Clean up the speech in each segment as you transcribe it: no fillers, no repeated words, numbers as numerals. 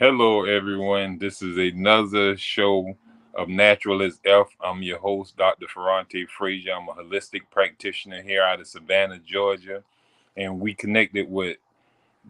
Hello, everyone. This is another show of Natural as F. I'm your host, Dr. Ferrante Frazier. I'm a holistic practitioner here out of Savannah, Georgia, and we connected with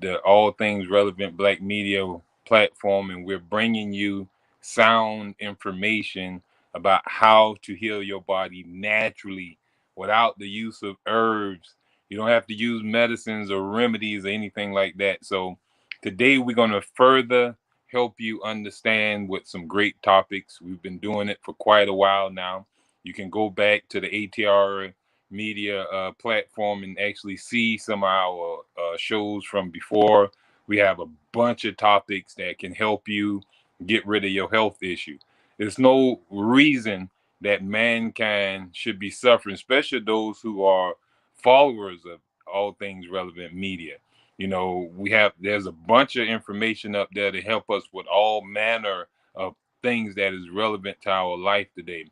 the All Things Relevant Black Media platform, and we're bringing you sound information about how to heal your body naturally without the use of herbs. You don't have to use medicines or remedies or anything like that. So today we're going to further help you understand with some great topics. We've been doing it for quite a while now. You can go back to the ATR media platform and actually see some of our shows from before. We have a bunch of topics that can help you get rid of your health issue. There's no reason that mankind should be suffering, especially those who are followers of all things relevant media. You know, there's a bunch of information up there to help us with all manner of things that is relevant to our life today.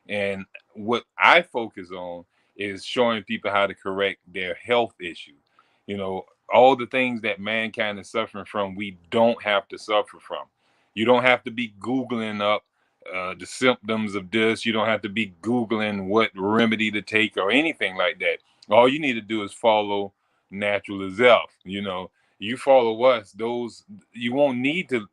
And what I focus on is showing people how to correct their health issue. You know, all the things that mankind is suffering from, we don't have to suffer from. You don't have to be Googling up the symptoms of this. You don't have to be Googling what remedy to take or anything like that. All you need to do is follow natural as self. You know, you follow us, those you won't need to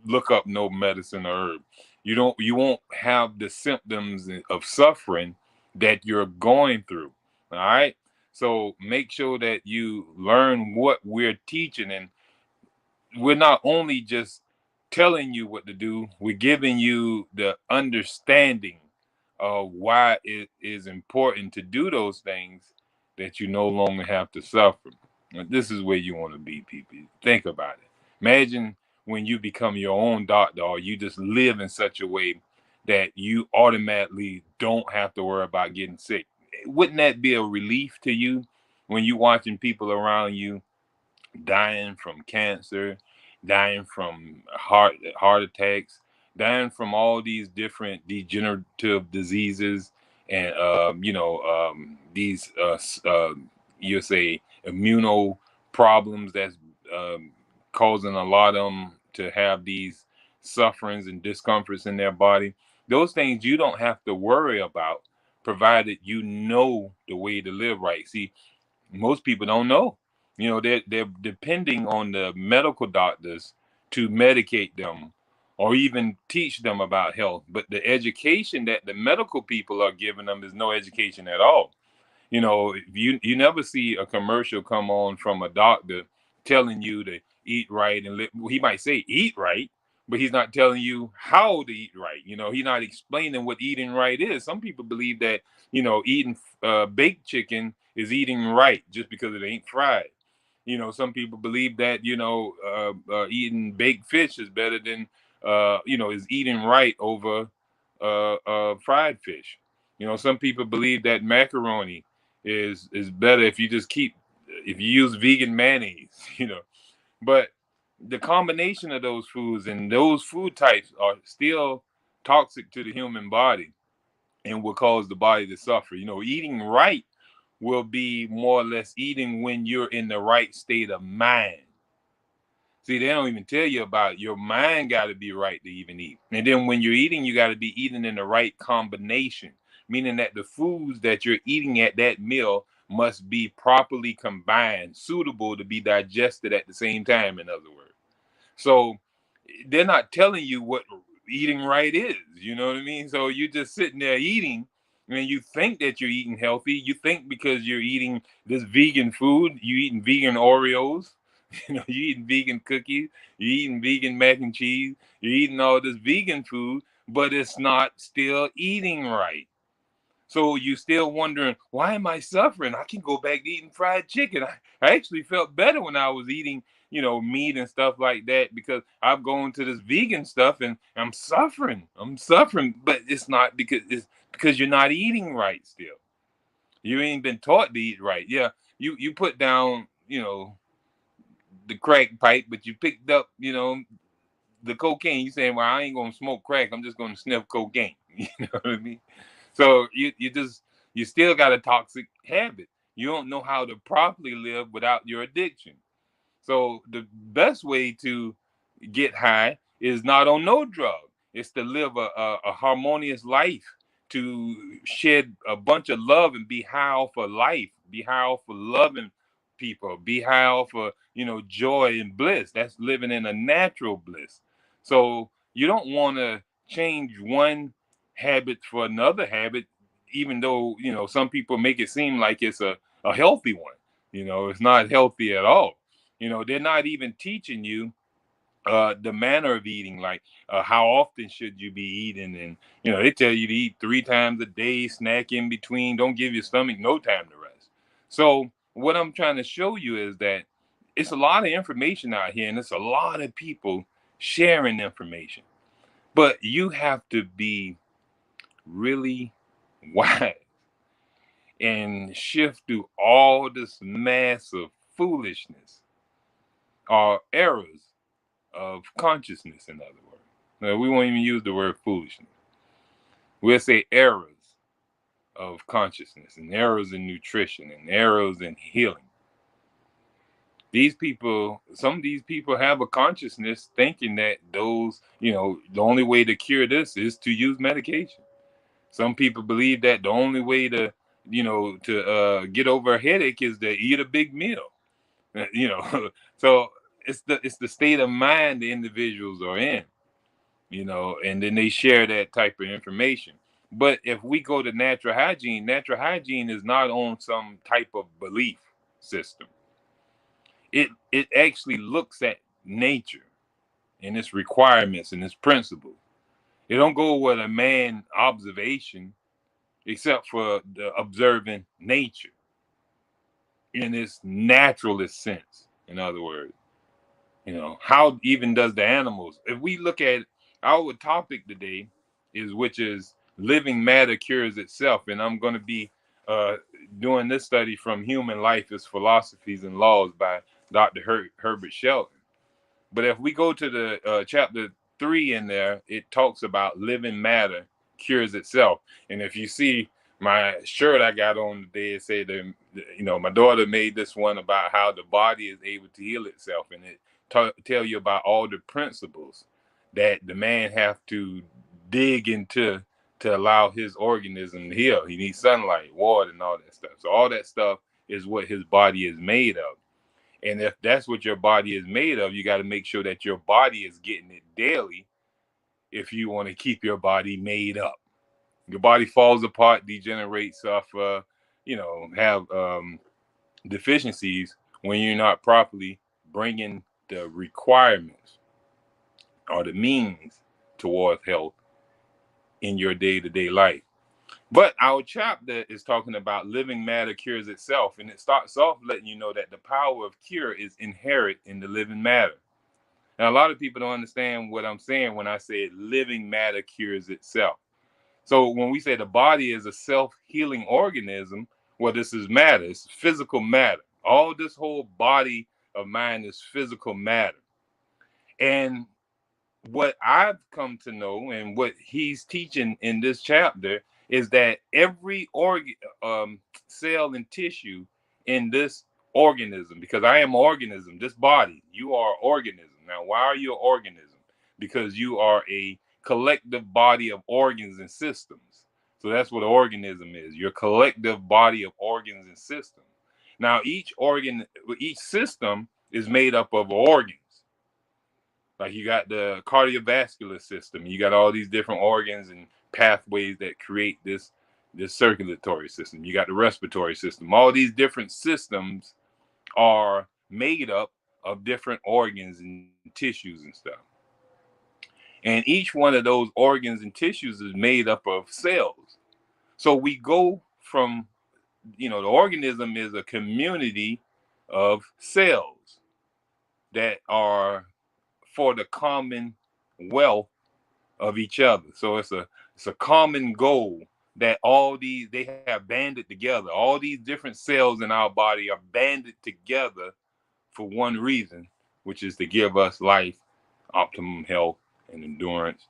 look up no medicine or herb. You won't have the symptoms of suffering that you're going through. All right. So make sure that you learn what we're teaching, and we're not only just telling you what to do, we're giving you the understanding of why it is important to do those things, that you no longer have to suffer. And this is where you want to be, people. Think about it. Imagine when you become your own doctor, or you just live in such a way that you automatically don't have to worry about getting sick. Wouldn't that be a relief to you when you're watching people around you dying from cancer, dying from heart attacks, dying from all these different degenerative diseases, and these you say immuno problems that's um, causing a lot of them to have these sufferings and discomforts in their body. Those things you don't have to worry about, provided you know the way to live right. See, most people don't know. They're depending on the medical doctors to medicate them or even teach them about health. But the education that the medical people are giving them is no education at all. You never see a commercial come on from a doctor telling you to eat right and live. He might say eat right, but he's not telling you how to eat right. He's not explaining what eating right is. Some people believe that eating baked chicken is eating right just because it ain't fried. Some people believe that eating baked fish is better than is eating right over fried fish. Some people believe that macaroni is better if you use vegan mayonnaise. But the combination of those foods and those food types are still toxic to the human body and will cause the body to suffer. Eating right will be more or less eating when you're in the right state of mind. See, they don't even tell you about your mind got to be right to even eat. And then when you're eating, you got to be eating in the right combination, meaning that the foods that you're eating at that meal must be properly combined, suitable to be digested at the same time, in other words. So they're not telling you what eating right is. You know what I mean? So you're just sitting there eating, and you think that you're eating healthy. You think because you're eating this vegan food, you eating vegan Oreos, you eating vegan cookies, you eating vegan mac and cheese, you're eating all this vegan food, but it's not still eating right. So you still wondering, why am I suffering? I can go back to eating fried chicken. I actually felt better when I was eating, meat and stuff like that, because I've gone to this vegan stuff and I'm suffering. I'm suffering, but it's because you're not eating right still. You ain't been taught to eat right. Yeah, you put down, the crack pipe, but you picked up, the cocaine. You saying, well, I ain't gonna smoke crack. I'm just gonna sniff cocaine. You know what I mean? So you still got a toxic habit. You don't know how to properly live without your addiction. So the best way to get high is not on no drug. It's to live a harmonious life, to shed a bunch of love and be high for life, be high for loving people, be high for joy and bliss. That's living in a natural bliss. So you don't want to change one habit for another habit, even though some people make it seem like it's a healthy one. It's not healthy at all. They're not even teaching you the manner of eating, like how often should you be eating. And they tell you to eat 3 times a day, snack in between, don't give your stomach no time to rest. So what I'm trying to show you is that it's a lot of information out here, and it's a lot of people sharing information, but you have to be really wise and shift through all this massive foolishness or errors of consciousness, in other words. Now, we won't even use the word foolishness. We'll say errors of consciousness and errors in nutrition and errors in healing. Some of these people have a consciousness thinking that the only way to cure this is to use medication. Some people believe that the only way to get over a headache is to eat a big meal. So it's the state of mind the individuals are in. And then they share that type of information. But if we go to natural hygiene is not on some type of belief system. It actually looks at nature and its requirements and its principles. It don't go with a man observation, except for the observing nature in its naturalist sense. In other words, how even does the animals? If we look at our topic today, which is living matter cures itself, and I'm going to be uh, doing this study from Human Life as Philosophies and Laws by Dr. Herbert Shelton. But if we go to the chapter 3 in there, it talks about living matter cures itself. And if you see My shirt I got on today said that, my daughter made this one about how the body is able to heal itself, and it tell you about all the principles that the man have to dig into to allow his organism to heal. He needs sunlight, water, and all that stuff. So all that stuff is what his body is made of. And if that's what your body is made of, you got to make sure that your body is getting it daily if you want to keep your body made up. Your body falls apart, degenerates off, have deficiencies when you're not properly bringing the requirements or the means towards health in your day-to-day life. But our chapter is talking about living matter cures itself, and it starts off letting you know that the power of cure is inherent in the living matter. Now, a lot of people don't understand what I'm saying when I say living matter cures itself. So when we say the body is a self-healing organism, well, this is matter. It's physical matter. All this whole body of mine is physical matter. And what I've come to know and what he's teaching in this chapter is that every organ, cell and tissue in this organism, because I am an organism, this body, you are an organism. Now, why are you an organism? Because you are a collective body of organs and systems. So that's what an organism is. Your collective body of organs and systems. Now, each system is made up of organs. Like you got the cardiovascular system, you got all these different organs and pathways that create this circulatory system. You got the respiratory system. All these different systems are made up of different organs and tissues and stuff. And each one of those organs and tissues is made up of cells. So we go from, the organism is a community of cells that are for the common wealth of each other. So it's a common goal that all these they have banded together. All these different cells in our body are banded together for one reason, which is to give us life, optimum health, and endurance,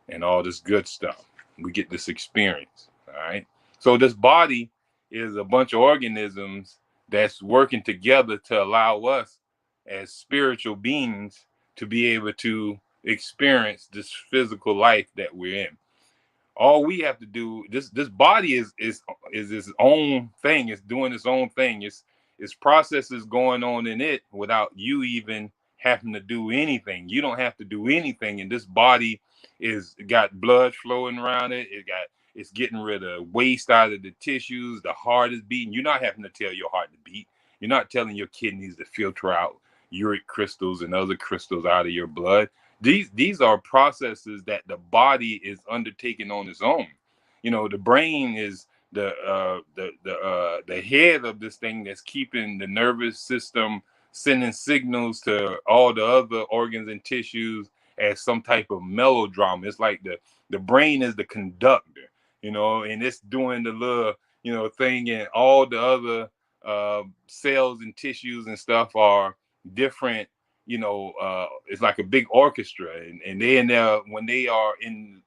and all this good stuff. We get this experience. All right. So this body is a bunch of organisms that's working together to allow us as spiritual beings to be able to experience this physical life that we're in. All we have to do, this body is its own thing. It's doing its own thing. It's processes going on in it without you even having to do anything. You don't have to do anything, and this body is got blood flowing around it. It's getting rid of waste out of the tissues. The heart is beating. You're not having to tell your heart to beat. You're not telling your kidneys to filter out uric crystals and other crystals out of your blood. These are processes that the body is undertaking on its own. The brain is the head of this thing that's keeping the nervous system sending signals to all the other organs and tissues as some type of melodrama. It's like the brain is the conductor, and it's doing the little thing, and all the other cells and tissues and stuff are different. It's like a big orchestra, and they in there when they are in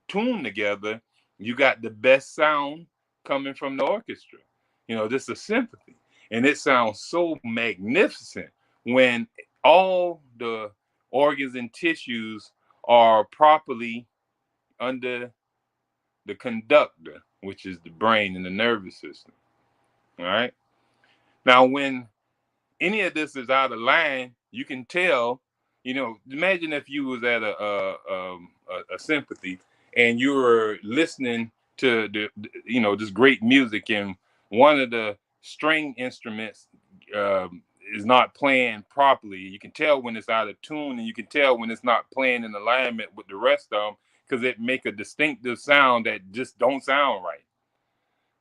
tune together, you got the best sound coming from the orchestra. This is a symphony, and it sounds so magnificent when all the organs and tissues are properly under the conductor, which is the brain and the nervous system. All right. Now, when any of this is out of line, you can tell. Imagine if you was at a sympathy and you were listening to this great music, and one of the string instruments is not playing properly. You can tell when it's out of tune, and you can tell when it's not playing in alignment with the rest of them, because it make a distinctive sound that just don't sound right.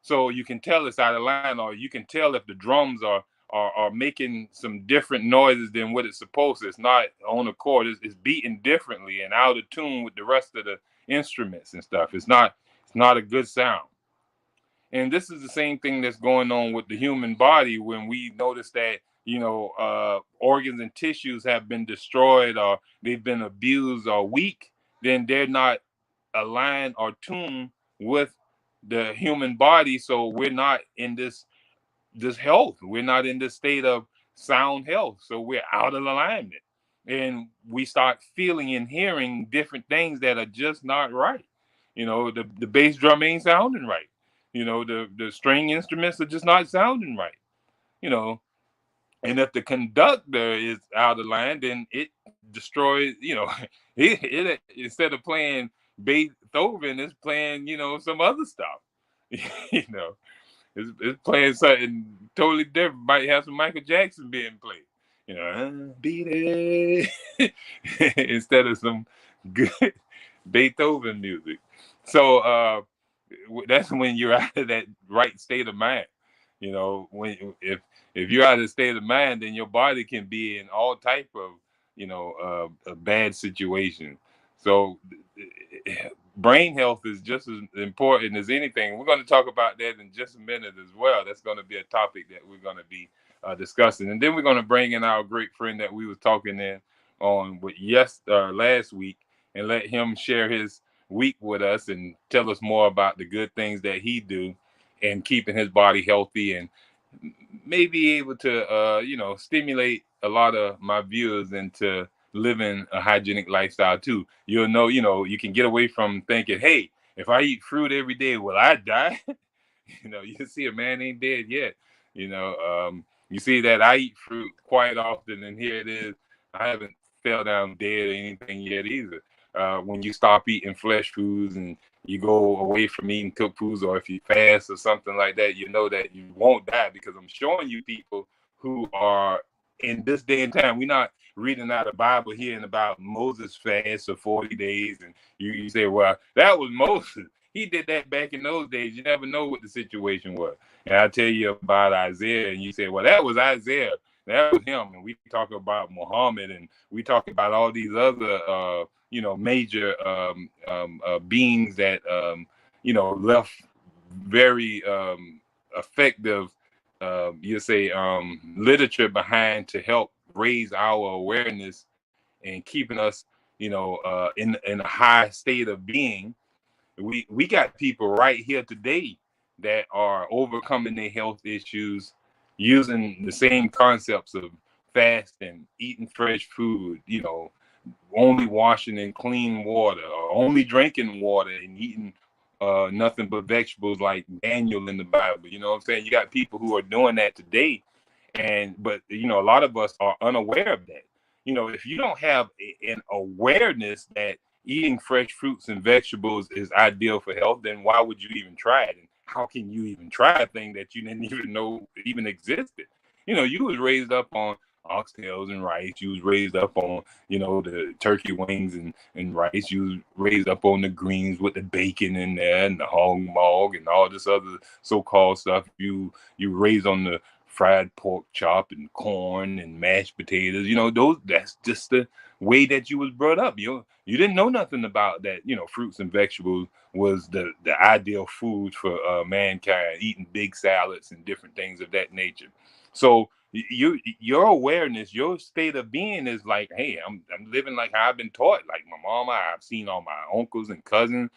So you can tell it's out of line, or you can tell if the drums are making some different noises than what it's supposed to. It's not on a chord. It's beating differently and out of tune with the rest of the instruments and stuff. It's not a good sound. And this is the same thing that's going on with the human body when we notice that organs and tissues have been destroyed, or they've been abused or weak. Then they're not aligned or tuned with the human body, so we're not in this health. We're not in this state of sound health. So we're out of alignment. And we start feeling and hearing different things that are just not right. The bass drum ain't sounding right. The string instruments are just not sounding right. You know, and if the conductor is out of line, then it destroys, it instead of playing Beethoven, it's playing, some other stuff. you know, it's playing something totally different. Might have some Michael Jackson being played. Beat it instead of some good Beethoven music. So that's when you're out of that right state of mind. When if you're out of the state of mind, then your body can be in all type of a bad situation. So brain health is just as important as anything. We're going to talk about that in just a minute as well. That's going to be a topic that we're going to be discussing, and then we're going to bring in our great friend that we was talking in on with last week, and let him share his week with us and tell us more about the good things that he do and keeping his body healthy, and maybe able to stimulate a lot of my viewers into living a hygienic lifestyle too. You can get away from thinking, hey, if I eat fruit every day, will I die? You see a man ain't dead yet. You see that I eat fruit quite often, and here it is. I haven't fell down dead or anything yet either. When you stop eating flesh foods and you go away from eating cooked foods, or if you fast or something like that, you know that you won't die, because I'm showing you people who are in this day and time. We're not reading out the Bible hearing about Moses fast for 40 days, and you say, well, that was Moses. He did that back in those days. You never know what the situation was. And I tell you about Isaiah, and you say, well, that was Isaiah. That was him. And we talk about Muhammad, and we talk about all these other, major beings that, left very effective, you say, literature behind to help raise our awareness and keeping us, in a high state of being. We got people right here today that are overcoming their health issues using the same concepts of fasting, eating fresh food, only washing in clean water, or only drinking water and eating nothing but vegetables like Daniel in the Bible. You know what I'm saying? You got people who are doing that today, but a lot of us are unaware of that. If you don't have an awareness that eating fresh fruits and vegetables is ideal for health, then why would you even try it? And how can you even try a thing that you didn't even know even existed? You was raised up on oxtails and rice. You was raised up on, the turkey wings and rice. You was raised up on the greens with the bacon in there and the hog mog and all this other so-called stuff. You raised on the fried pork chop and corn and mashed potatoes. That's just the way that you was brought up. You didn't know nothing about that. Fruits and vegetables was the ideal food for mankind, eating big salads and different things of that nature. So your awareness, your state of being is like, hey, I'm living like how I've been taught, like my mama. I've seen all my uncles and cousins.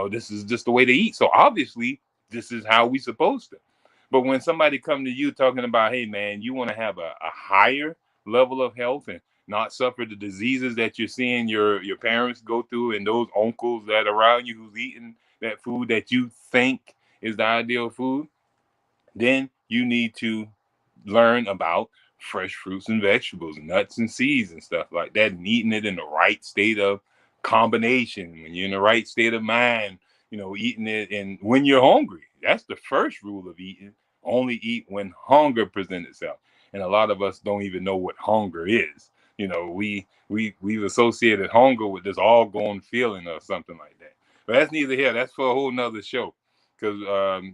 This is just the way to eat. So obviously, this is how we supposed to. But when somebody come to you talking about, hey man, you want to have a higher level of health and not suffer the diseases that you're seeing your parents go through, and those uncles that are around you who's eating that food that you think is the ideal food, then you need to learn about fresh fruits and vegetables, nuts and seeds and stuff like that, and eating it in the right state of combination, when you're in the right state of mind, eating it and when you're hungry. That's the first rule of eating. Only eat when hunger presents itself. And a lot of us don't even know what hunger is. We've associated hunger with this all going feeling or something like that. But that's neither here. That's for a whole nother show. Because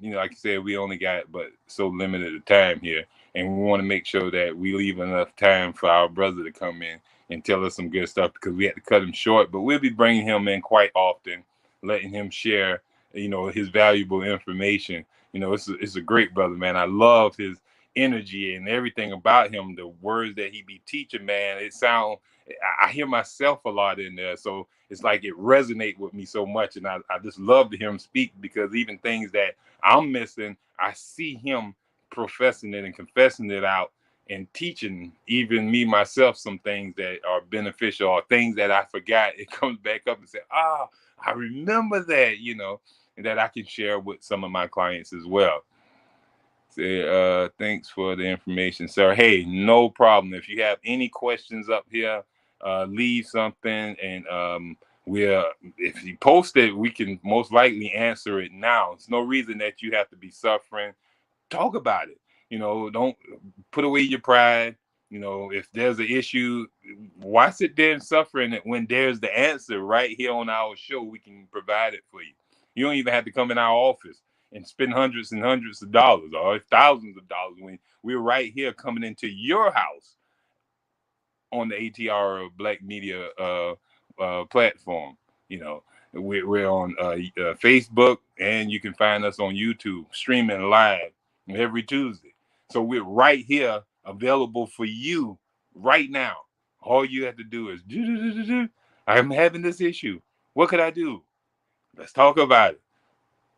like I said, we only got but so limited a time here, and we want to make sure that we leave enough time for our brother to come in and tell us some good stuff, because we had to cut him short. But we'll be bringing him in quite often, letting him share, his valuable information. It's a great brother, man. I love his energy and everything about him. The words that he be teaching, man, I hear myself a lot in there. So it's like it resonates with me so much. And I just love to hear him speak, because even things that I'm missing, I see him professing it and confessing it out and teaching even me myself some things that are beneficial, or things that I forgot. It comes back up and say, I remember that, and that I can share with some of my clients as well. Say, thanks for the information, sir. Hey, no problem. If you have any questions up here, leave something, and we'll, if you post it, we can most likely answer it now. It's no reason that you have to be suffering. Talk about it. Don't put away your pride. If there's an issue, why sit there and suffer in it when there's the answer right here on our show? We can provide it for you. You don't even have to come in our office and spend hundreds and hundreds of dollars or thousands of dollars when we're right here coming into your house on the ATR Black Media platform. You know, we're on Facebook, and you can find us on YouTube streaming live every Tuesday. So we're right here available for you right now. All you have to do is do. I'm having this issue. What could I do? Let's talk about it.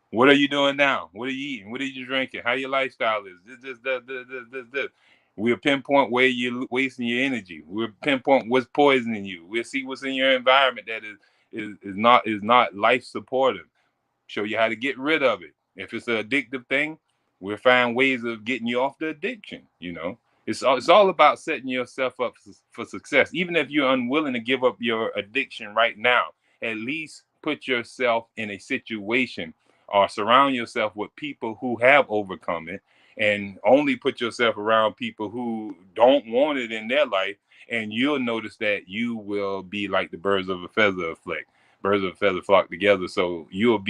What are you doing now? What are you eating? What are you drinking? How your lifestyle is? This. We'll pinpoint where you're wasting your energy. We'll pinpoint what's poisoning you. We'll see what's in your environment that is not life supportive. Show you how to get rid of it. If it's an addictive thing, we'll find ways of getting you off the addiction. It's all about setting yourself up for success. Even if you're unwilling to give up your addiction right now, at least put yourself in a situation, or surround yourself with people who have overcome it, and only put yourself around people who don't want it in their life, and you'll notice that you will be like the birds of a feather effect. Birds of a feather flock together. So you'll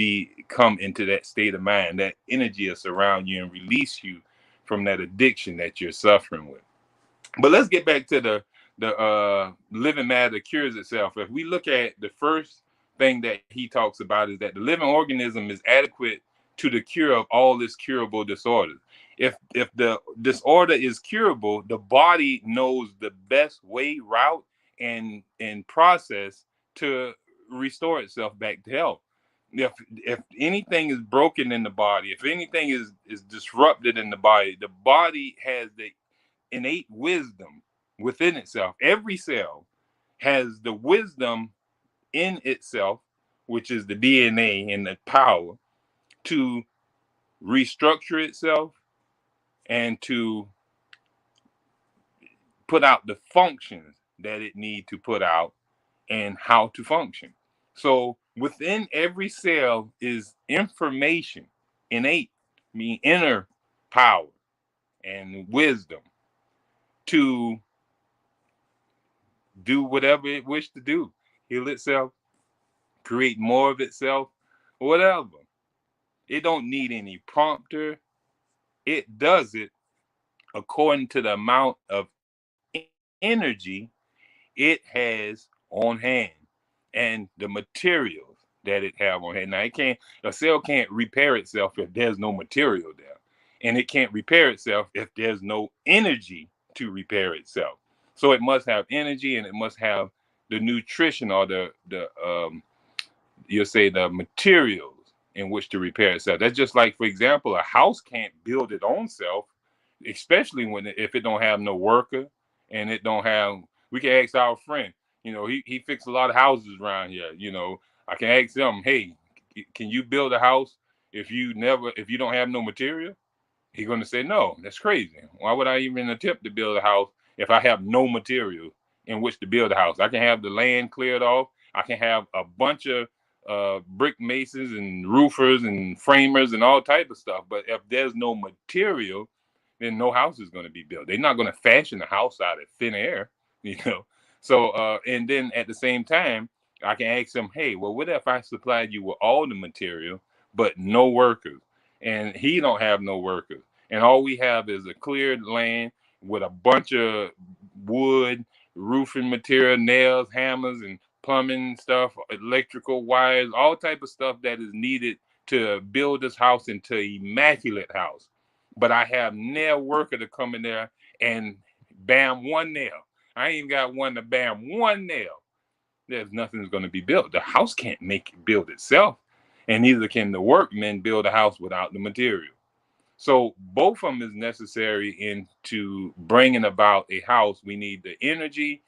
come into that state of mind. That energy will surround you and release you from that addiction that you're suffering with. But let's get back to the living matter cures itself. If we look at the first thing that he talks about, is that the living organism is adequate to the cure of all its curable disorders. If the disorder is curable, the body knows the best way, route, and process to restore itself back to health. If anything is broken in the body, if anything is disrupted in the body has the innate wisdom within itself. Every cell has the wisdom in itself, which is the DNA and the power to restructure itself and to put out the functions that it need to put out and how to function. So within every cell is information, innate, mean inner power and wisdom to do whatever it wishes to do, heal itself, create more of itself, whatever. It don't need any prompter. It does it according to the amount of energy it has on hand and the materials that it have on hand. Now, a cell can't repair itself if there's no material there, and it can't repair itself if there's no energy to repair itself. So it must have energy, and it must have the nutrition, or you'll say the materials in which to repair itself. That's just like, for example, a house can't build its own self, especially if it don't have no worker, and it don't have. We can ask our friend. He fixed a lot of houses around here. I can ask him, hey, can you build a house if you don't have no material? He's going to say, no, that's crazy. Why would I even attempt to build a house if I have no material in which to build a house? I can have the land cleared off. I can have a bunch of brick masons and roofers and framers and all type of stuff. But if there's no material, then no house is going to be built. They're not going to fashion a house out of thin air, you know. So, and then at the same time, I can ask them, hey, well, what if I supplied you with all the material, but no workers? And he don't have no workers. And all we have is a cleared land with a bunch of wood, roofing material, nails, hammers, and plumbing stuff, electrical wires, all type of stuff that is needed to build this house into an immaculate house. But I have nail worker to come in there and bam, one nail. I ain't got one to bam one nail. There's nothing's going to be built. The house can't build itself, and neither can the workmen build a house without the material. So both of them is necessary into bringing about a house. We need the energy,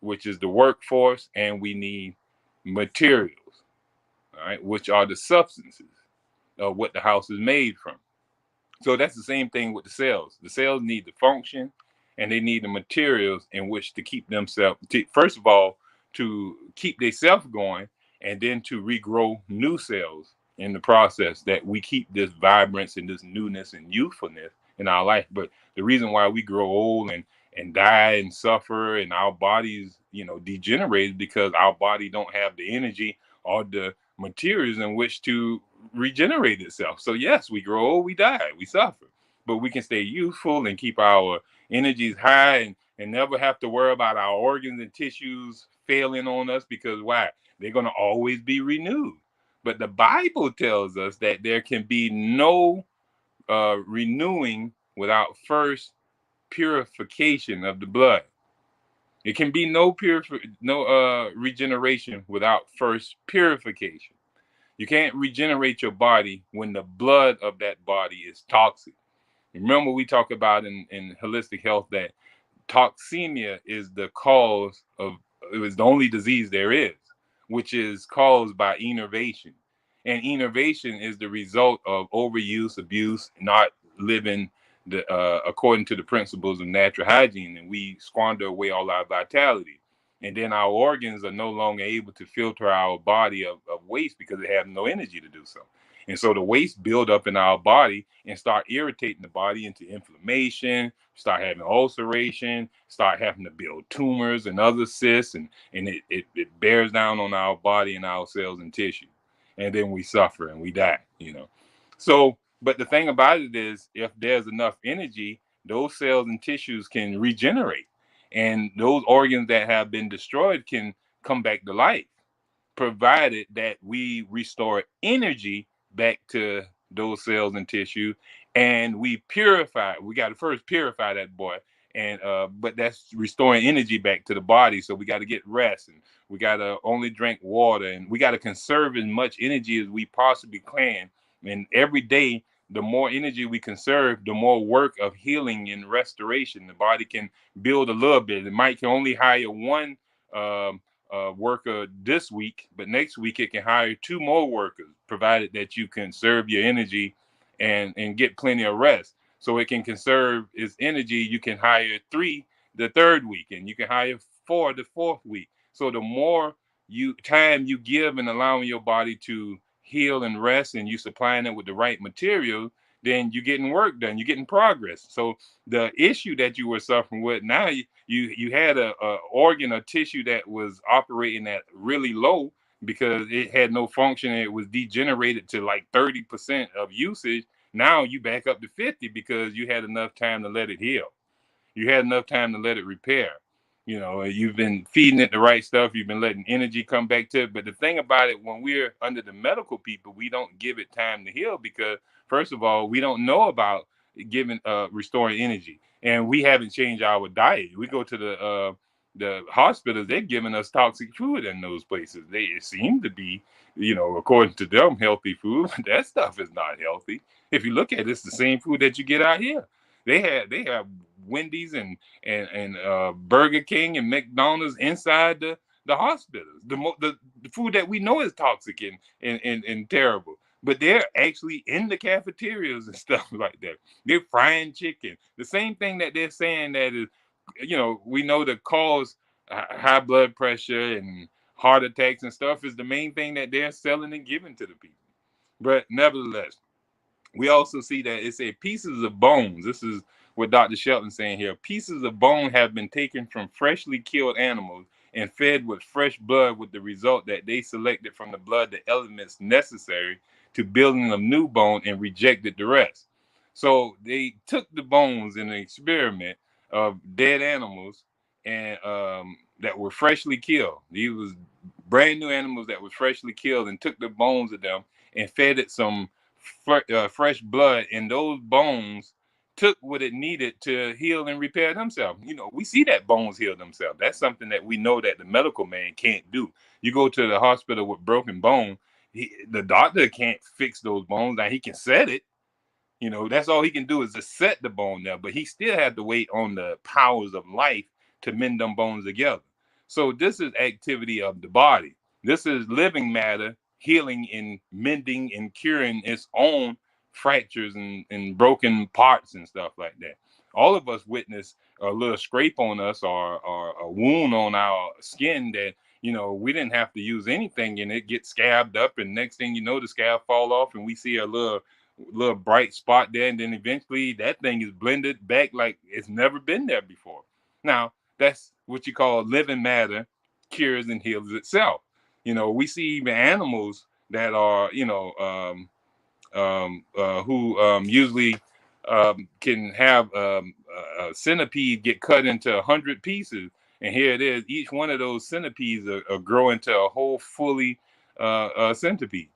which is the workforce, and we need materials, all right, which are the substances of what the house is made from. So that's the same thing with the cells. The cells need to function, and they need the materials in which to keep themselves. First of all, to keep themselves going, and then to regrow new cells in the process. That we keep this vibrance and this newness and youthfulness in our life. But the reason why we grow old and die and suffer, and our bodies, degenerate, because our body don't have the energy or the materials in which to regenerate itself. So yes, we grow old, we die, we suffer, but we can stay youthful and keep our energies high, and never have to worry about our organs and tissues failing on us, because why? They're going to always be renewed. But the Bible tells us that there can be no renewing without first purification of the blood. It can be no regeneration without first purification. You can't regenerate your body when the blood of that body is toxic. Remember, we talk about in holistic health that toxemia is the cause of, it was the only disease there is, which is caused by enervation. And enervation is the result of overuse, abuse, not living according to the principles of natural hygiene, and we squander away all our vitality. And then our organs are no longer able to filter our body of waste because they have no energy to do so. And so the waste build up in our body and start irritating the body into inflammation, start having ulceration, start having to build tumors and other cysts, and it bears down on our body and our cells and tissue. And then we suffer and we die. So, but the thing about it is, if there's enough energy, those cells and tissues can regenerate. And those organs that have been destroyed can come back to life, provided that we restore energy back to those cells and tissue, and we purify. We got to first purify that boy, and but that's restoring energy back to the body. So we got to get rest, and we got to only drink water, and we got to conserve as much energy as we possibly can. And every day, the more energy we conserve, the more work of healing and restoration the body can build a little bit. It might can only hire one um, worker this week, but next week it can hire two more workers, provided that you conserve your energy and get plenty of rest. So it can conserve its energy. You can hire three the third week, and you can hire four the fourth week. So the more time you give and allowing your body to heal and rest, and you supplying it with the right material, then you're getting work done, you're getting progress. So the issue that you were suffering with, now you had a organ or tissue that was operating at really low because it had no function, and it was degenerated to like 30% of usage. Now you back up to 50 because you had enough time to let it heal. You had enough time to let it repair. You've been feeding it the right stuff. You've been letting energy come back to it. But the thing about it, when we're under the medical people, we don't give it time to heal because, first of all, we don't know about giving restoring energy, and we haven't changed our diet. We go to the hospitals; they're giving us toxic food in those places. They seem to be, according to them, healthy food. But that stuff is not healthy. If you look at it, it's the same food that you get out here. They have Wendy's and Burger King and McDonald's inside the hospitals. The food that we know is toxic and terrible, but they're actually in the cafeterias and stuff like that. They're frying chicken. The same thing that they're saying that is, we know that cause high blood pressure and heart attacks and stuff is the main thing that they're selling and giving to the people. But nevertheless, we also see that it said pieces of bones. This is what Dr. Shelton's saying here. Pieces of bone have been taken from freshly killed animals and fed with fresh blood, with the result that they selected from the blood the elements necessary to building of new bone and rejected the rest. So they took the bones in an experiment of dead animals and that were freshly killed. These was brand new animals that were freshly killed, and took the bones of them and fed it some fresh blood, and those bones took what it needed to heal and repair themselves. We see that bones heal themselves. That's something that we know that the medical man can't do. You go to the hospital with broken bone, the doctor can't fix those bones. Now he can set it. That's all he can do is just set the bone there, but he still had to wait on the powers of life to mend them bones together. So this is activity of the body. This is living matter healing and mending and curing its own fractures and broken parts and stuff like that. All of us witness a little scrape on us or a wound on our skin that we didn't have to use anything and it gets scabbed up, and next thing you know the scab fall off and we see a little bright spot there, and then eventually that thing is blended back like it's never been there before. Now that's what you call living matter cures and heals itself. We see even animals that are who usually can have a centipede get cut into 100 pieces, and here it is. Each one of those centipedes are grow into a whole fully centipede.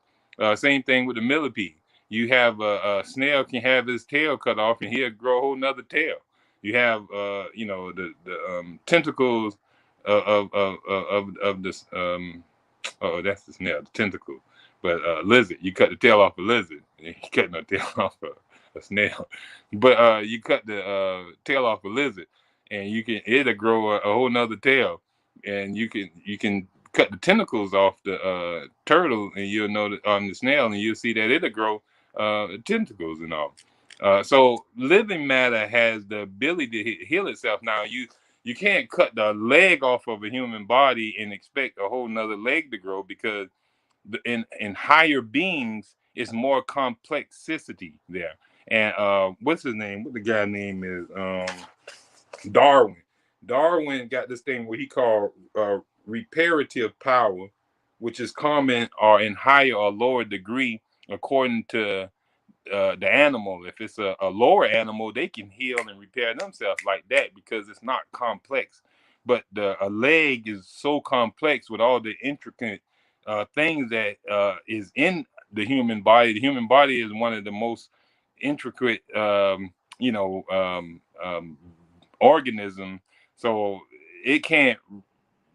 Same thing with the millipede. You have a snail can have his tail cut off, and he'll grow a whole nother tail. You have the tentacles of this. Oh, that's the snail, the tentacle. But lizard, you cut the tail off a lizard. You cut no tail off a snail. But you cut the tail off a lizard, and it'll grow a whole nother tail. And you can cut the tentacles off the turtle, and you'll know that on the snail, and you'll see that it'll grow tentacles and all. So living matter has the ability to heal itself. Now you can't cut the leg off of a human body and expect a whole nother leg to grow, because in higher beings it's more complexity there. And what's his name? What the guy name is? Darwin. Darwin got this thing where he called reparative power, which is common or in higher or lower degree according to the animal. If it's a lower animal, they can heal and repair themselves like that because it's not complex. But a leg is so complex with all the intricate things that is in the human body. The human body is one of the most intricate, organism. So it can't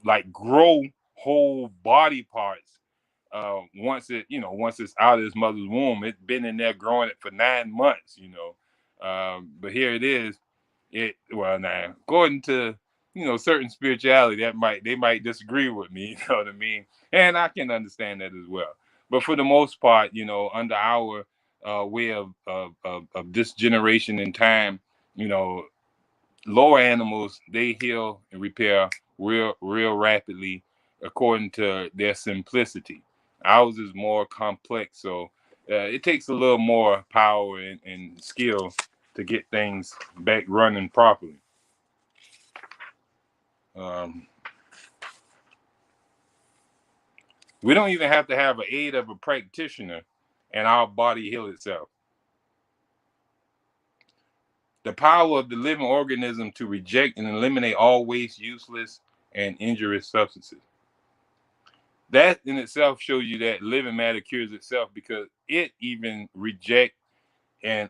like grow whole body parts once it's out of its mother's womb. It's been in there growing it for 9 months. But here it is. Well, now according to certain spirituality, they might disagree with me. You know what I mean? And I can understand that as well. But for the most part, under our way of this generation in time, you know, lower animals, they heal and repair real rapidly according to their simplicity. Ours is more complex, so it takes a little more power and skill to get things back running properly. We don't even have to have an aid of a practitioner, and our body heal itself. The power of the living organism to reject and eliminate all waste, useless, and injurious substances. That in itself shows you that living matter cures itself, because it even rejects and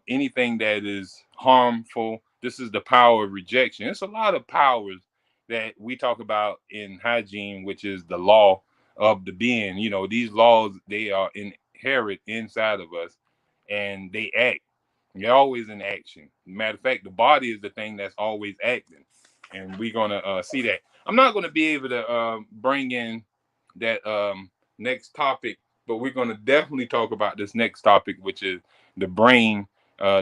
anything that is harmful. This is the power of rejection. It's a lot of powers that we talk about in hygiene, which is the law of the being. These laws, they are inherent inside of us, and they act. They're always in action. Matter of fact, the body is the thing that's always acting, and we're gonna see that. I'm not gonna be able to bring in that next topic, but we're gonna definitely talk about this next topic, which is the brain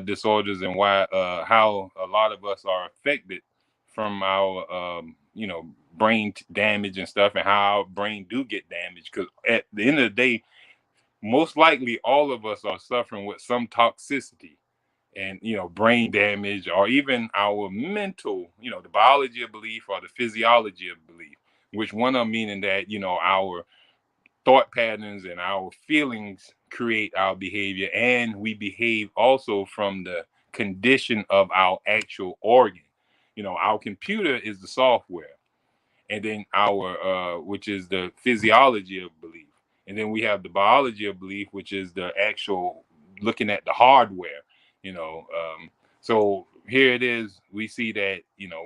disorders, and why how a lot of us are affected from our brain damage and stuff, and how our brain do get damaged. Because at the end of the day, most likely all of us are suffering with some toxicity and brain damage, or even our mental, the biology of belief or the physiology of belief, which one of them meaning that our thought patterns and our feelings create our behavior, and we behave also from the condition of our actual organ. Our computer is the software, and then our which is the physiology of belief, and then we have the biology of belief, which is the actual looking at the hardware. you know. So here it is. We see that,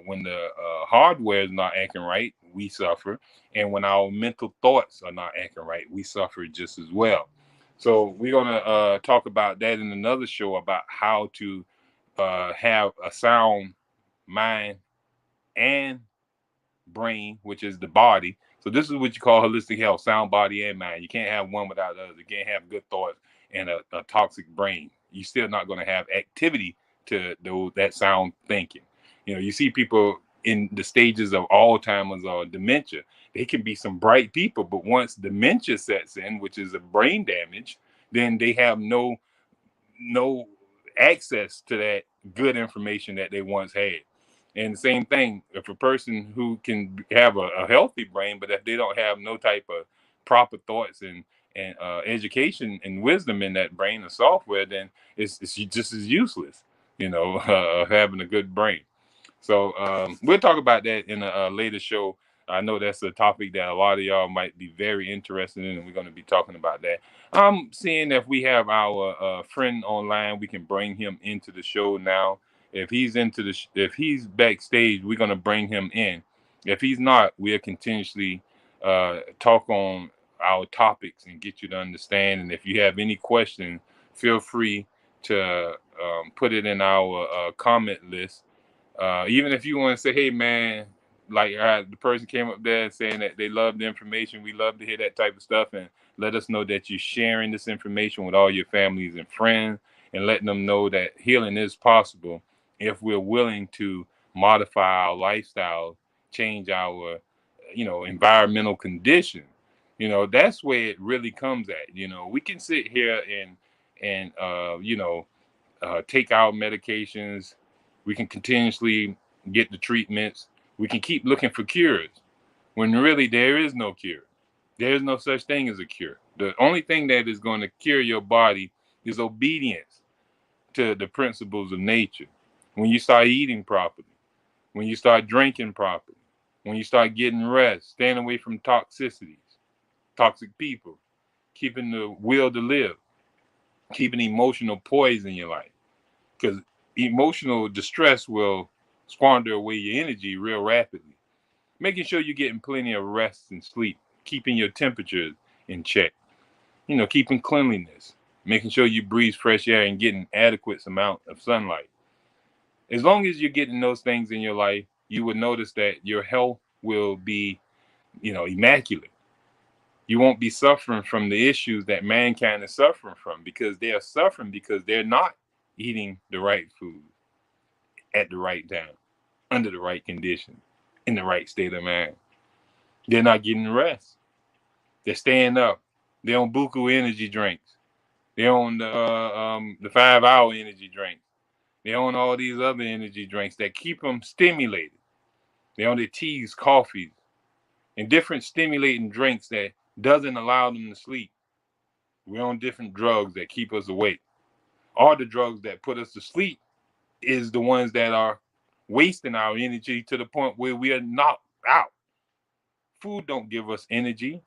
when the hardware is not acting right, we suffer, and when our mental thoughts are not acting right, we suffer just as well. So we're gonna talk about that in another show about how to have a sound mind and brain, which is the body. So this is what you call holistic health: sound body and mind. You can't have one without the other. You can't have good thoughts and a toxic brain. You're still not going to have activity to that sound thinking. You see people in the stages of Alzheimer's or dementia. They can be some bright people, but once dementia sets in, which is a brain damage, then they have no access to that good information that they once had. And the same thing, if a person who can have a healthy brain, but if they don't have no type of proper thoughts and education and wisdom in that brain or software, then it's just as useless, having a good brain. So we'll talk about that in a later show. I know that's a topic that a lot of y'all might be very interested in, and we're going to be talking about that. I'm seeing if we have our friend online, we can bring him into the show now. If he's backstage, we're going to bring him in. If he's not, we'll continuously talk on our topics and get you to understand. And if you have any questions, feel free to put it in our comment list. Even if you want to say, hey man, like the person came up there saying that they love the information, we love to hear that type of stuff, and let us know that you're sharing this information with all your families and friends, and letting them know that healing is possible if we're willing to modify our lifestyle, change our, environmental condition. That's where it really comes at. We can sit here and take our medications. We can continuously get the treatments. We can keep looking for cures when really there is no cure. There is no such thing as a cure. The only thing that is going to cure your body is obedience to the principles of nature. When you start eating properly, when you start drinking properly, when you start getting rest, staying away from toxicities, toxic people, keeping the will to live, keeping emotional poise in your life, because emotional distress will squander away your energy real rapidly. Making sure you're getting plenty of rest and sleep, keeping your temperature in check, keeping cleanliness, making sure you breathe fresh air and getting adequate amount of sunlight. As long as you're getting those things in your life, you will notice that your health will be, immaculate. You won't be suffering from the issues that mankind is suffering from, because they are suffering because they're not eating the right food at the right time, under the right conditions, in the right state of mind. They're not getting rest. They're staying up. They're on buku energy drinks. They're on the 5 hour energy drinks. They're on all these other energy drinks that keep them stimulated. They're on their teas, coffees, and different stimulating drinks that doesn't allow them to sleep. We're on different drugs that keep us awake. All the drugs that put us to sleep is the ones that are wasting our energy to the point where we are knocked out. Food don't give us energy.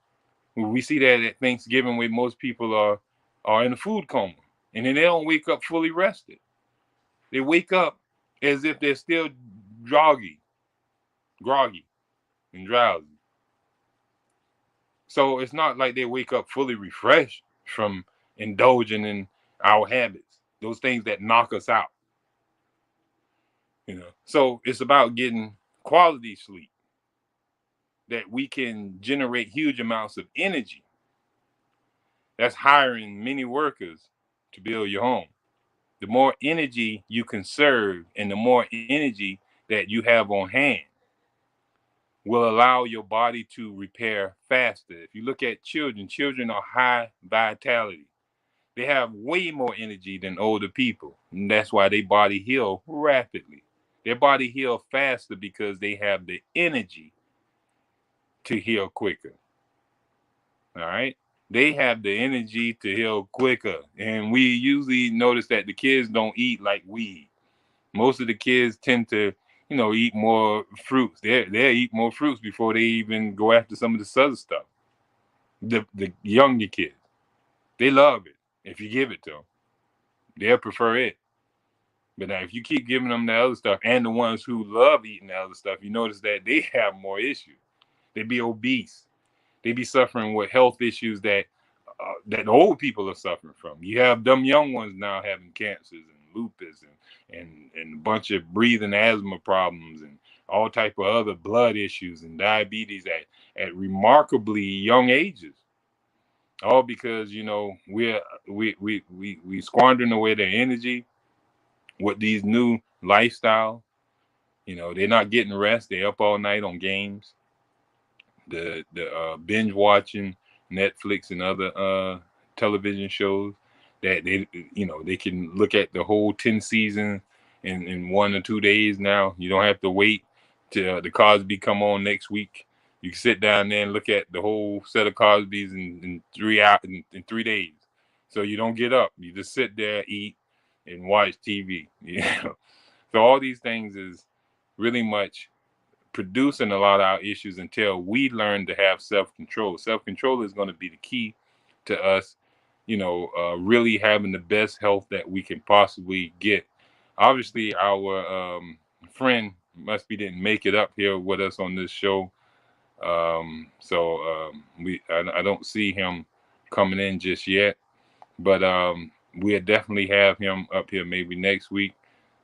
We see that at Thanksgiving, where most people are in a food coma, and then they don't wake up fully rested. They wake up as if they're still groggy, and drowsy. So it's not like they wake up fully refreshed from indulging in our habits, those things that knock us out. So it's about getting quality sleep that we can generate huge amounts of energy. That's hiring many workers to build your home. The more energy you conserve and the more energy that you have on hand will allow your body to repair faster. If you look at children are high vitality. They have way more energy than older people. And that's why their body heal rapidly. Their body heal faster because they have the energy to heal quicker. All right. They have the energy to heal quicker. And we usually notice that the kids don't eat like we eat. Most of the kids tend to, eat more fruits. They eat more fruits before they even go after some of this other stuff. The younger kids, they love it if you give it to them. They'll prefer it. But now if you keep giving them the other stuff, and the ones who love eating the other stuff, you notice that they have more issues. They be obese. They be suffering with health issues that the old people are suffering from. You have them young ones now having cancers and lupus and a bunch of breathing asthma problems and all type of other blood issues and diabetes at remarkably young ages. All because we squandering away their energy with these new lifestyle. They're not getting rest. They're up all night on games, the binge watching Netflix and other television shows that they can look at the whole 10 seasons in 1 or 2 days now. You don't have to wait till the Cosby come on next week. You can sit down there and look at the whole set of Cosby's in 3 hours in 3 days. So you don't get up. You just sit there, eat, and watch TV. So all these things is really much producing a lot of our issues until we learn to have self-control. Self-control is going to be the key to us, really having the best health that we can possibly get. Obviously, our friend must be didn't make it up here with us on this show. I don't see him coming in just yet, but we'll definitely have him up here maybe next week.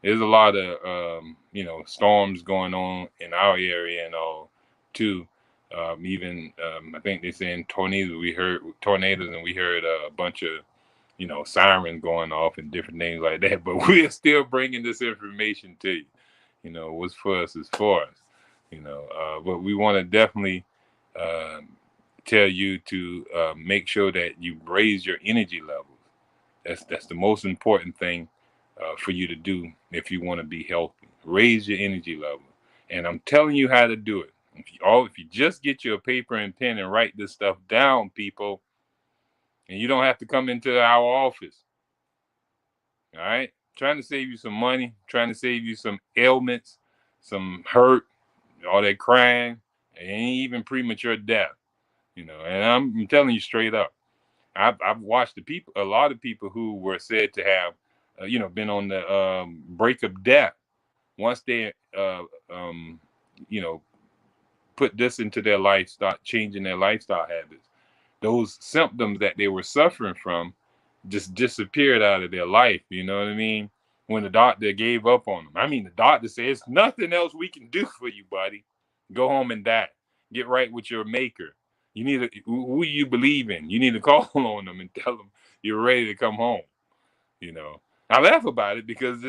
There's a lot of storms going on in our area and all too. Even I think they're saying tornadoes. We heard tornadoes, and we heard a bunch of sirens going off and different things like that. But we're still bringing this information to you. What's for us is for us. But we want to definitely uh, tell you to make sure that you raise your energy levels. That's the most important thing for you to do if you want to be healthy. Raise your energy level, and I'm telling you how to do it. If you just get you a paper and pen and write this stuff down, people, and you don't have to come into our office. All right, trying to save you some money, trying to save you some ailments, some hurt, all that crying, and even premature death. And I'm telling you straight up. I've watched a lot of people who were said to have, been on the break of death. Once they, you know, put this into their life, start changing their lifestyle habits, those symptoms that they were suffering from just disappeared out of their life. You know what I mean? When the doctor gave up on them. I mean, the doctor says, nothing else we can do for you, buddy. Go home and die. Get right with your maker. You need who you believe in. You need to call on them and tell them you're ready to come home. You know, I laugh about it because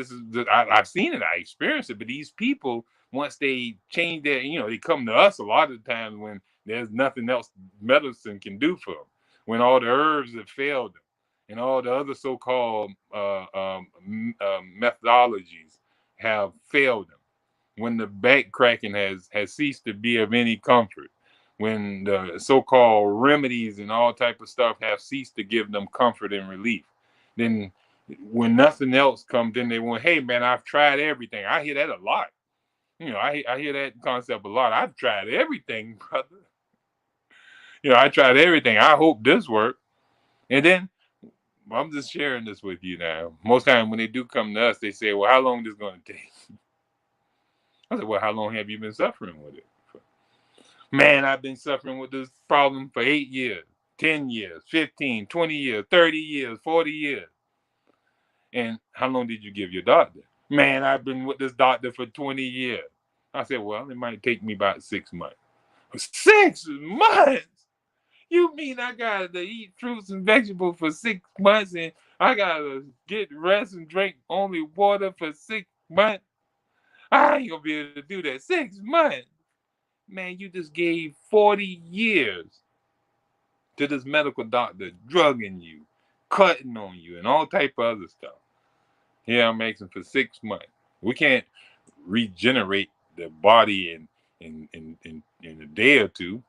I've seen it, I experienced it. But these people, once they change their, they come to us a lot of the times when there's nothing else medicine can do for them, when all the herbs have failed them, and all the other so-called methodologies have failed them, when the back cracking has ceased to be of any comfort, when the so-called remedies and all type of stuff have ceased to give them comfort and relief, then when nothing else comes, then they want, hey man, I've tried everything. I hear that a lot. I hear that concept a lot. I've tried everything, brother. I tried everything. I hope this worked. And then I'm just sharing this with you now. Most time when they do come to us, they say, well, how long is this going to take? I said, well, how long have you been suffering with it? Man, I've been suffering with this problem for 8 years, 10 years, 15, 20 years, 30 years, 40 years. And how long did you give your doctor? Man, I've been with this doctor for 20 years. I said, well, it might take me about 6 months. 6 months? You mean I got to eat fruits and vegetables for 6 months and I got to get rest and drink only water for 6 months? I ain't going to be able to do that. 6 months? Man, you just gave 40 years to this medical doctor drugging you, cutting on you, and all type of other stuff. Here I'm asking for 6 months. We can't regenerate the body in a day or two.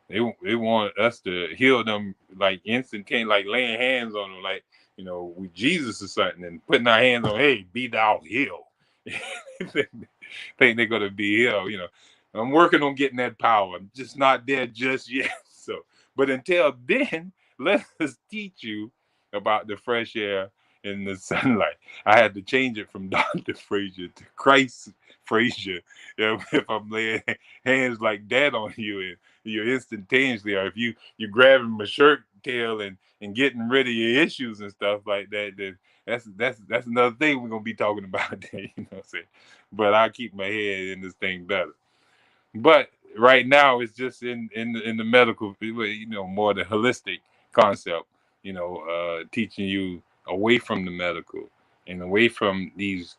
They want us to heal them like instantaneous, like laying hands on them, like with Jesus or something, and putting our hands on, hey, be thou healed. Think they're gonna be healed. I'm working on getting that power. I'm just not there just yet. So, but until then, let us teach you about the fresh air in the sunlight. I had to change it from Dr. Frazier to Christ Frazier. If I'm laying hands like that on you, and you're instantaneously, or if you're grabbing my shirt tail and getting rid of your issues and stuff like that, then that's another thing we're gonna be talking about there, you know what I'm saying? But I keep my head in this thing better. But right now it's just in the medical, more the holistic concept, teaching you away from the medical and away from these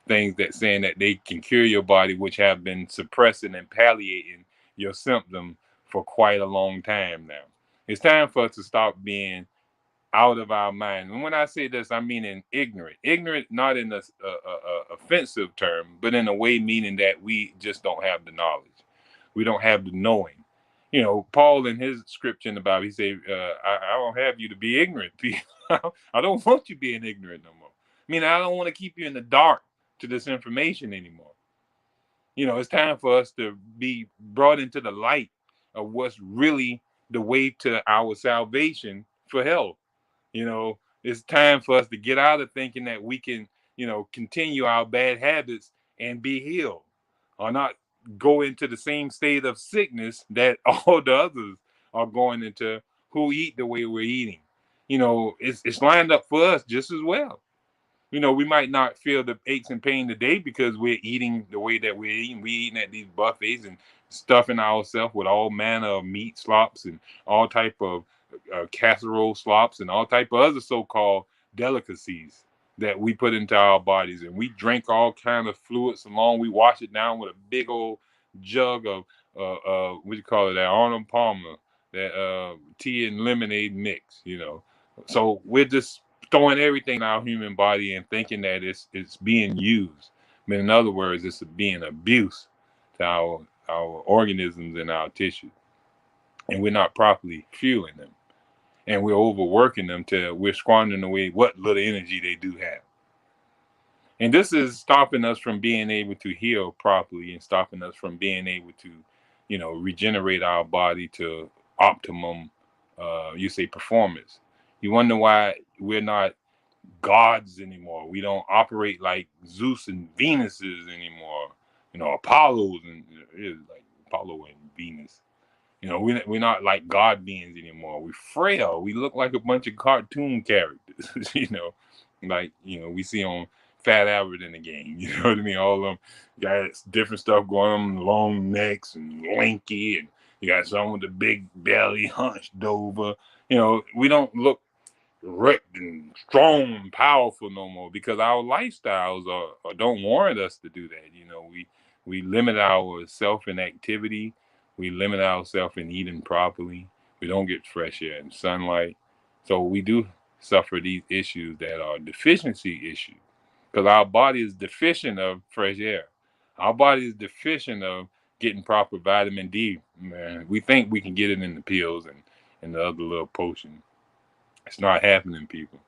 things that saying that they can cure your body, which have been suppressing and palliating your symptom for quite a long time now. It's time for us to stop being out of our mind. And when I say this, I mean in ignorant. Ignorant, not in a offensive term, but in a way meaning that we just don't have the knowledge. We don't have the knowing. Paul in his scripture in the Bible, he said, I don't have you to be ignorant. I don't want you being ignorant no more. I mean, I don't want to keep you in the dark to this information anymore. It's time for us to be brought into the light of what's really the way to our salvation for health. It's time for us to get out of thinking that we can, continue our bad habits and be healed, or not go into the same state of sickness that all the others are going into who eat the way we're eating. It's lined up for us just as well. We might not feel the aches and pain today because we're eating the way that we're eating. We're eating at these buffets and stuffing ourselves with all manner of meat slops and all type of casserole slops and all type of other so-called delicacies that we put into our bodies. And we drink all kind of fluids along. We wash it down with a big old jug of what do you call it, that Arnold Palmer, that tea and lemonade mix. So we're just throwing everything in our human body and thinking that it's being used. But in other words, it's being abuse to our organisms and our tissue. And we're not properly fueling them. And we're overworking them till we're squandering away what little energy they do have. And this is stopping us from being able to heal properly and stopping us from being able to, regenerate our body to optimum, performance. You wonder why we're not gods anymore. We don't operate like Zeus and Venuses anymore. Apollos and like Apollo and Venus. We're not like god beings anymore. We're frail. We look like a bunch of cartoon characters. We see on Fat Albert in the game. You know what I mean? All of them got different stuff going on, long necks and lanky, and you got some with the big belly hunched over. We don't look ripped and strong and powerful no more because our lifestyles don't warrant us to do that. We limit ourselves in activity. We limit ourselves in eating properly. We don't get fresh air and sunlight. So we do suffer these issues that are deficiency issues because our body is deficient of fresh air. Our body is deficient of getting proper vitamin D. Man, we think we can get it in the pills and the other little potions. It's not happening, people.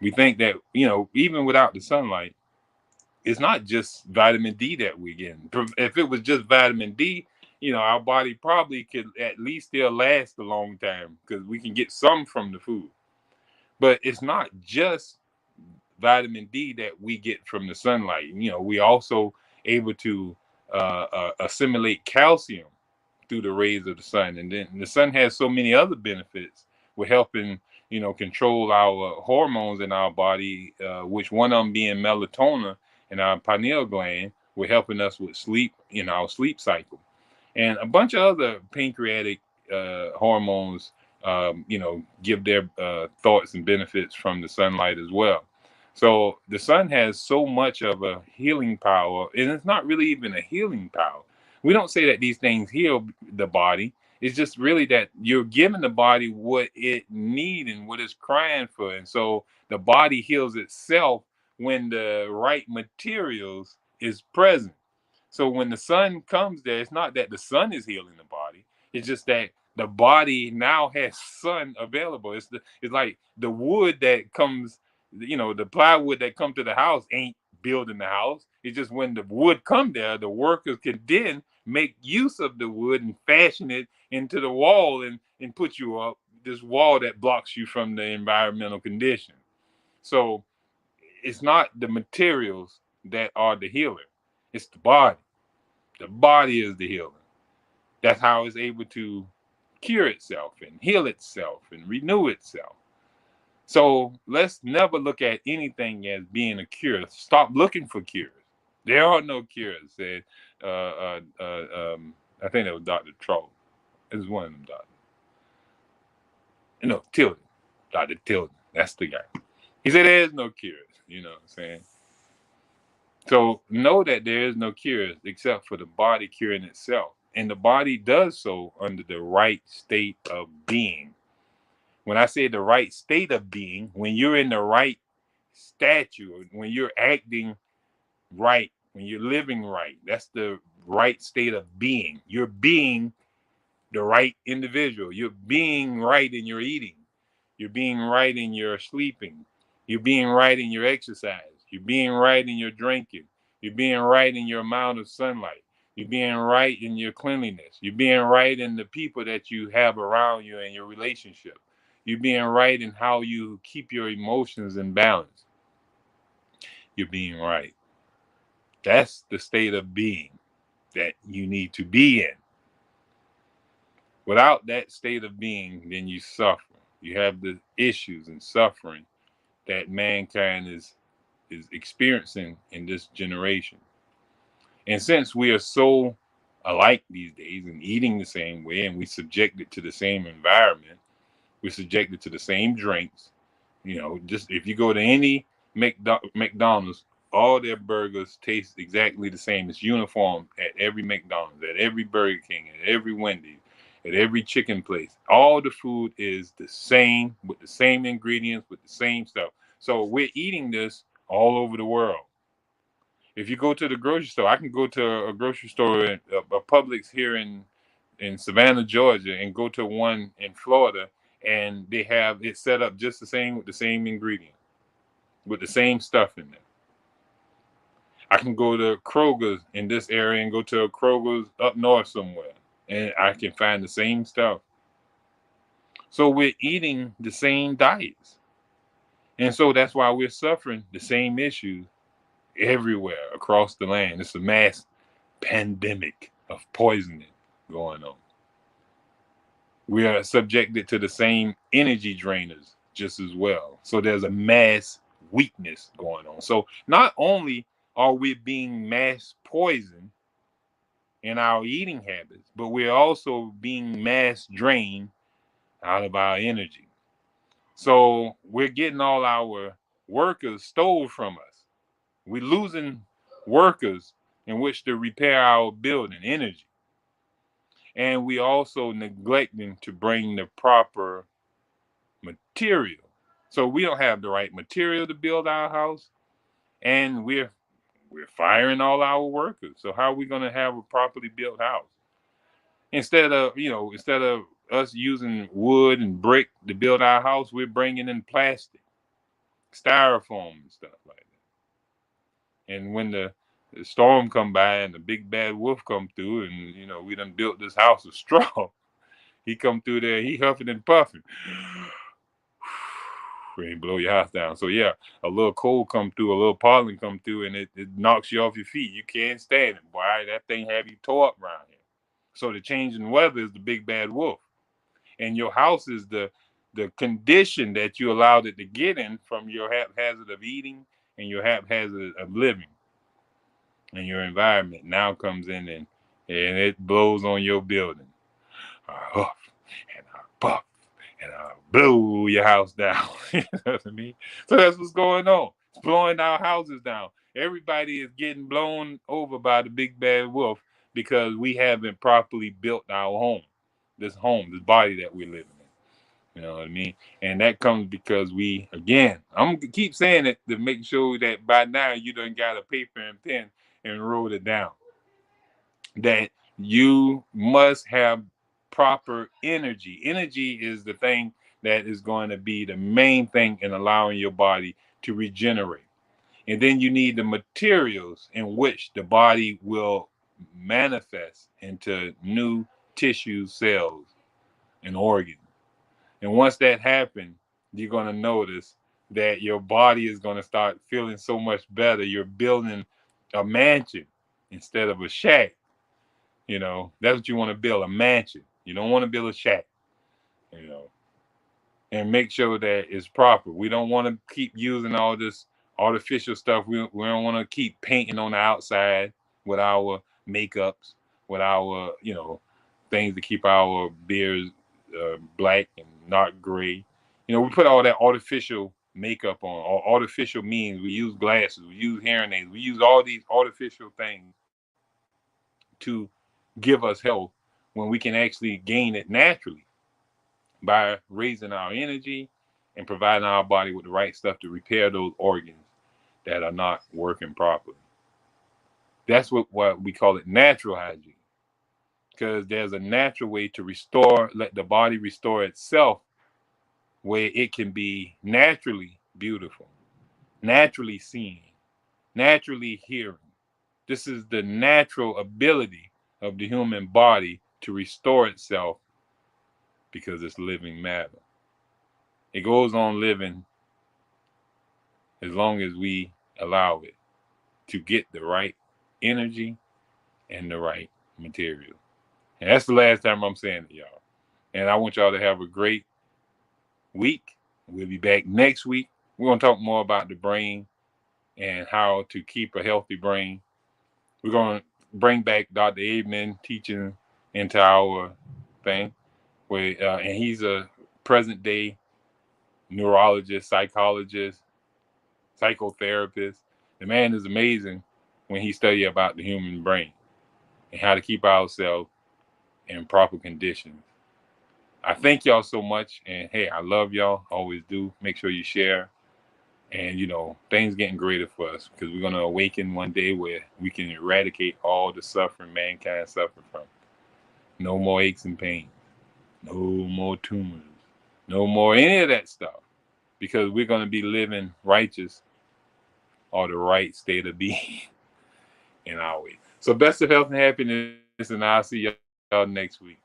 We think that, even without the sunlight, it's not just vitamin D that we're getting. If it was just vitamin D, our body probably could at least still last a long time because we can get some from the food. But it's not just vitamin D that we get from the sunlight. We also able to assimilate calcium through the rays of the sun. And then the sun has so many other benefits with helping, control our hormones in our body, which one of them being melatonin in our pineal gland, with helping us with sleep in our sleep cycle. And a bunch of other pancreatic hormones, give their thoughts and benefits from the sunlight as well. So the sun has so much of a healing power, and it's not really even a healing power. We don't say that these things heal the body. It's just really that you're giving the body what it needs and what it's crying for. And so the body heals itself when the right materials is present. So when the sun comes there, it's not that the sun is healing the body. It's just that the body now has sun available. It's like the wood that comes, the plywood that come to the house ain't building the house. It's just when the wood come there, the workers can then make use of the wood and fashion it into the wall and put you up this wall that blocks you from the environmental condition. So it's not the materials that are the healer. It's the body. The body is the healer. That's how it's able to cure itself and heal itself and renew itself. So let's never look at anything as being a cure. Stop looking for cures. There are no cures, said I think that was Dr. Troll. It was one of them doctors. No, Tilden. Dr. Tilden. That's the guy. He said there is no cures, you know what I'm saying? So know that there is no cures except for the body curing itself. And the body does so under the right state of being. When I say the right state of being, when you're in the right stature, when you're acting right, when you're living right, that's the right state of being. You're being the right individual. You're being right in your eating. You're being right in your sleeping. You're being right in your exercise. You're being right in your drinking. You're being right in your amount of sunlight. You're being right in your cleanliness. You're being right in the people that you have around you and your relationship. You're being right in how you keep your emotions in balance. You're being right. That's the state of being that you need to be in. Without that state of being, then you suffer. You have the issues and suffering that mankind is experiencing in this generation. And since we are so alike these days and eating the same way, and we subjected to the same environment, we're subjected to the same drinks. You know, just if you go to any McDonald's, all their burgers taste exactly the same. It's uniform at every McDonald's, at every Burger King, at every Wendy's, at every chicken place. All the food is the same with the same ingredients, with the same stuff. So we're eating this all over the world. If you go to the grocery store, I can go to a grocery store, a Publix here in Savannah, Georgia, and go to one in Florida, and they have it set up just the same with the same ingredient, with the same stuff in there. I can go to Kroger's in this area and go to a Kroger's up north somewhere, and I can find the same stuff. So we're eating the same diets. And so that's why we're suffering the same issues everywhere across the land. It's a mass pandemic of poisoning going on. We are subjected to the same energy drainers just as well. So there's a mass weakness going on. So not only are we being mass poisoned in our eating habits, but we're also being mass drained out of our energy. So we're getting all our workers stole from us. We're losing workers in which to repair our building energy. And we also neglecting to bring the proper material. So we don't have the right material to build our house, and we're firing all our workers. So how are we going to have a properly built house? Instead of us using wood and brick to build our house, we're bringing in plastic, styrofoam, and stuff like that. And when the storm come by and the big bad wolf come through, and we done built this house of straw, he come through there, he huffing and puffing. And blow your house down. So yeah, a little cold come through, a little pollen come through, and it knocks you off your feet. You can't stand it. Boy, that thing have you tore up around here. So the change in weather is the big bad wolf. And your house is the condition that you allowed it to get in from your haphazard of eating and your haphazard of living. And your environment now comes in and it blows on your building. I huff and I puff and blow your house down. You know what I mean? So that's what's going on. It's blowing our houses down. Everybody is getting blown over by the big bad wolf because we haven't properly built our this body that we're living in. You know what I mean? And that comes because I'm gonna keep saying it to make sure that by now you done got a paper and pen and wrote it down. That you must have proper energy. Energy is the thing that is going to be the main thing in allowing your body to regenerate. And then you need the materials in which the body will manifest into new tissues, cells, and organs. And once that happens, you're going to notice that your body is going to start feeling so much better. You're building a mansion instead of a shack. You know, that's what you want to build, a mansion. You don't want to build a shack, you know, and make sure that it's proper. We don't want to keep using all this artificial stuff. We don't want to keep painting on the outside with our makeups, with our, you know, things to keep our beards black and not gray. You know, we put all that artificial makeup on, or artificial means. We use glasses, we use hearing aids, we use all these artificial things to give us health when we can actually gain it naturally by raising our energy and providing our body with the right stuff to repair those organs that are not working properly. That's what we call it, natural hygiene, because there's a natural way to restore, let the body restore itself, where it can be naturally beautiful, naturally seeing, naturally hearing. This is the natural ability of the human body to restore itself because it's living matter. It goes on living as long as we allow it to get the right energy and the right material. And that's the last time I'm saying it, y'all. And I want y'all to have a great week. We'll be back next week. We're going to talk more about the brain and how to keep a healthy brain. We're going to bring back Dr. Abeman teaching into our thing. And he's a present day neurologist, psychologist, psychotherapist. The man is amazing when he studies about the human brain and how to keep ourselves in proper conditions. I thank y'all so much. And hey, I love y'all. Always do. Make sure you share. And, you know, things getting greater for us because we're going to awaken one day where we can eradicate all the suffering mankind suffers from. No more aches and pains. No more tumors. No more any of that stuff, because we're going to be living righteous, or the right state of being in our way. So best of health and happiness, and I'll see y'all next week.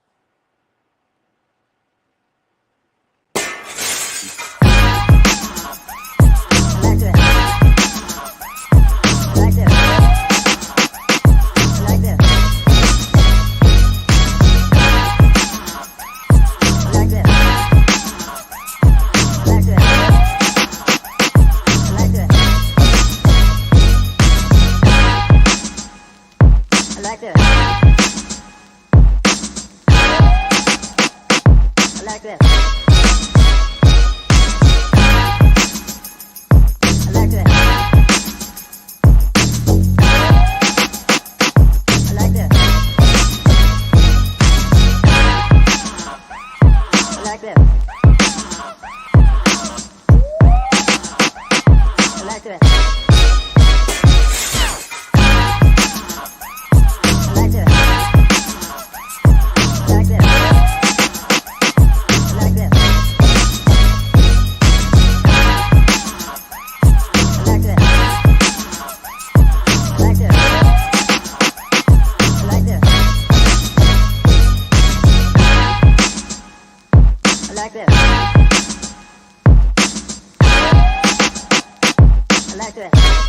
like that.